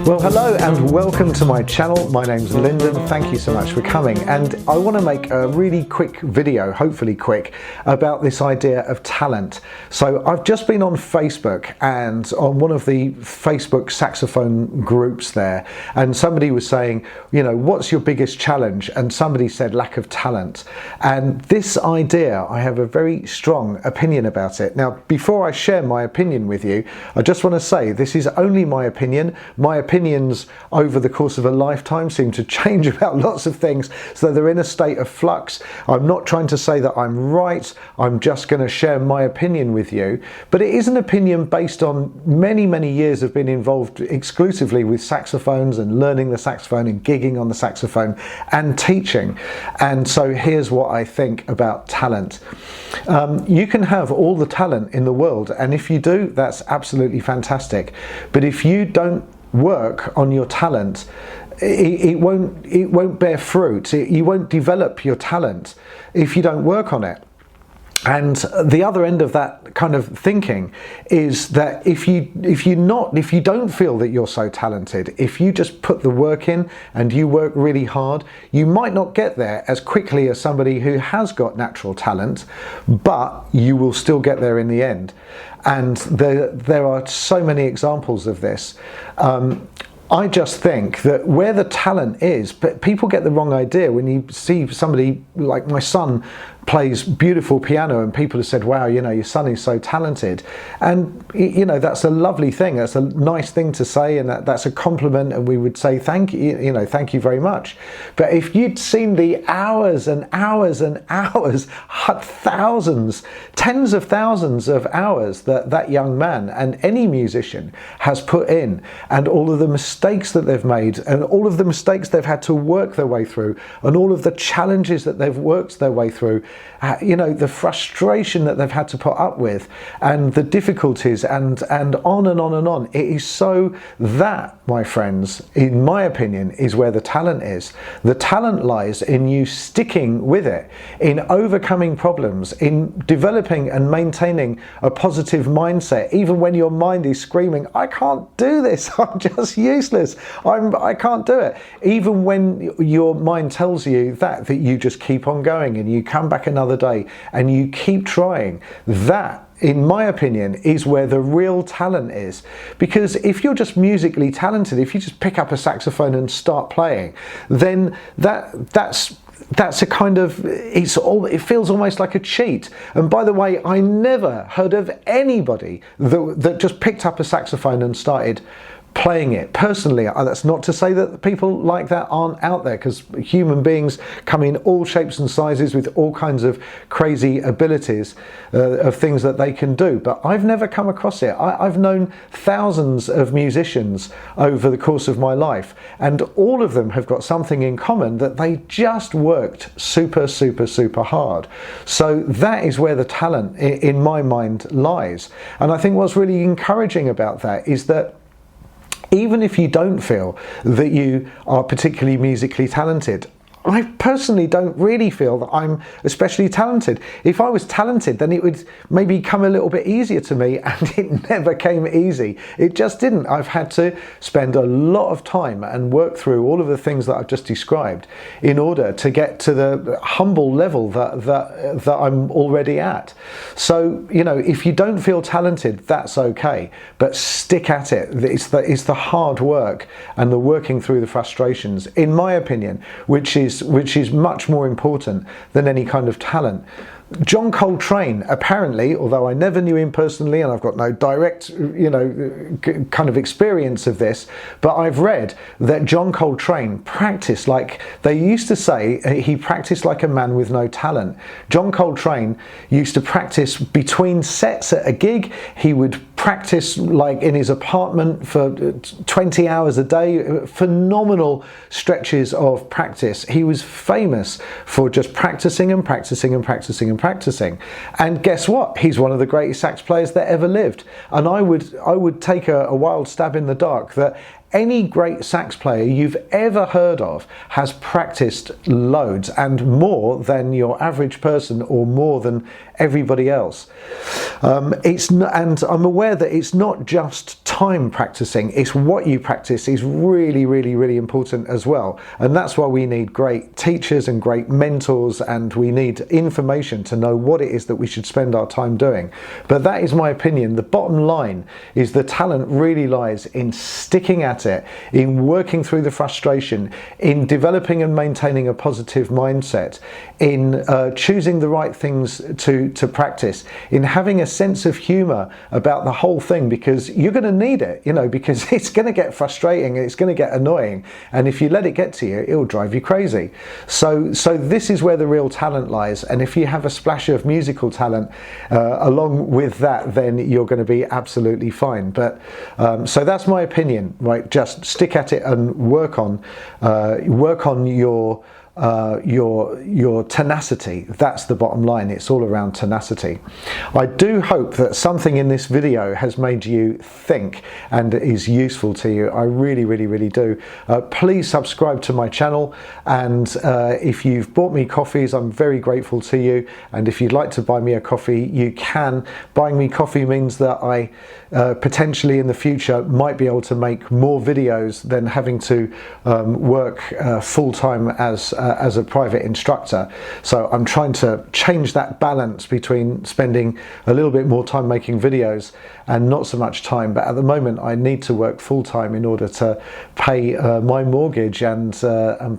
Well, hello and welcome to my channel. My name's Lyndon. Thank you so much for coming, and I want to make a really quick video, hopefully quick, about this idea of talent. So I've just been on Facebook and on one of the Facebook saxophone groups there, and somebody was saying, you know, what's your biggest challenge? And somebody said lack of talent. And this idea, I have a very strong opinion about it. Now, before I share my opinion with you, I just want to say this is only my opinion. My opinions over the course of a lifetime seem to change about lots of things, so they're in a state of flux. I'm not trying to say that I'm right, I'm just going to share my opinion with you, but it is an opinion based on many years of being involved exclusively with saxophones and learning the saxophone and gigging on the saxophone and teaching. And so here's what I think about talent. You can have all the talent in the world, and if you do, that's absolutely fantastic, but if you don't work on your talent, it won't bear fruit. You won't develop your talent if you don't work on it. And the other end of that kind of thinking is that if you don't feel that you're so talented, if you just put the work in and you work really hard, you might not get there as quickly as somebody who has got natural talent, but you will still get there in the end. And there are so many examples of this. I just think that where the talent is, but people get the wrong idea when you see somebody like my son plays beautiful piano and people have said, wow, you know, your son is so talented. And, you know, that's a lovely thing. That's a nice thing to say, and that's a compliment, and we would say, thank you, thank you very much. But if you'd seen the hours and hours and hours, thousands, tens of thousands of hours that young man and any musician has put in, and all of the mistakes that they've made, and all of the mistakes they've had to work their way through, and all of the challenges that they've worked their way through, you know, the frustration that they've had to put up with, and the difficulties, and on and on and on. It is so that, my friends, in my opinion, is where the talent is. The talent lies in you sticking with it, in overcoming problems, in developing and maintaining a positive mindset, even when your mind is screaming, I can't do this, I'm just useless, I can't do it. Even when your mind tells you that you just keep on going and you come back another day and you keep trying. That, in my opinion, is where the real talent is. Because if you're just musically talented, if you just pick up a saxophone and start playing, then that's a kind of, it feels almost like a cheat. And by the way, I never heard of anybody that just picked up a saxophone and started playing it. Personally, that's not to say that people like that aren't out there, because human beings come in all shapes and sizes with all kinds of crazy abilities of things that they can do, but I've never come across it. I've known thousands of musicians over the course of my life, and all of them have got something in common, that they just worked super hard. So that is where the talent in my mind lies. And I think what's really encouraging about that is that even if you don't feel that you are particularly musically talented, I personally don't really feel that I'm especially talented. If I was talented, then it would maybe come a little bit easier to me, and it never came easy. It just didn't. I've had to spend a lot of time and work through all of the things that I've just described in order to get to the humble level that I'm already at. So, you know, if you don't feel talented, that's okay, but stick at it. It's the hard work and the working through the frustrations, in my opinion, which is much more important than any kind of talent. John Coltrane, apparently, although I never knew him personally and I've got no direct, kind of experience of this, but I've read that John Coltrane practiced like, they used to say, he practiced like a man with no talent. John Coltrane used to practice between sets at a gig. He would practice like in his apartment for 20 hours a day, phenomenal stretches of practice. He was famous for just practicing and practicing and practicing and practicing. And guess what? He's one of the greatest sax players that ever lived. And I would take a wild stab in the dark that any great sax player you've ever heard of has practiced loads, and more than your average person, or more than everybody else. And I'm aware that it's not just time practicing, it's what you practice is really, really, really important as well. And that's why we need great teachers and great mentors, and we need information to know what it is that we should spend our time doing. But that is my opinion. The bottom line is the talent really lies in sticking at it, in working through the frustration, in developing and maintaining a positive mindset, in choosing the right things to practice, in having a sense of humor about the whole thing, because you're going to need it, you know, because it's going to get frustrating, it's going to get annoying, and if you let it get to you, it'll drive you crazy. So this is where the real talent lies, and if you have a splash of musical talent along with that, then you're going to be absolutely fine. But so that's my opinion, right? Just stick at it and work on your tenacity. That's the bottom line. It's all around tenacity. I do hope that something in this video has made you think and is useful to you. I really, really, really do. Please subscribe to my channel, and if you've bought me coffees, I'm very grateful to you. And if you'd like to buy me a coffee, you can. Buying me coffee means that I potentially in the future might be able to make more videos than having to work full-time as a private instructor. So I'm trying to change that balance between spending a little bit more time making videos and not so much time. But at the moment I need to work full-time in order to pay my mortgage and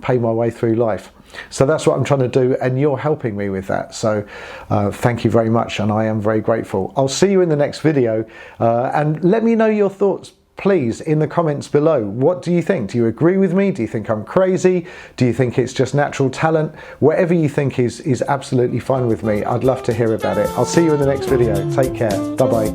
pay my way through life. So that's what I'm trying to do, and you're helping me with that. So thank you very much, and I am very grateful. I'll see you in the next video, and let me know your thoughts, please, in the comments below. What do you think? Do you agree with me? Do you think I'm crazy? Do you think it's just natural talent? Whatever you think is absolutely fine with me. I'd love to hear about it. I'll see you in the next video. Take care. Bye-bye.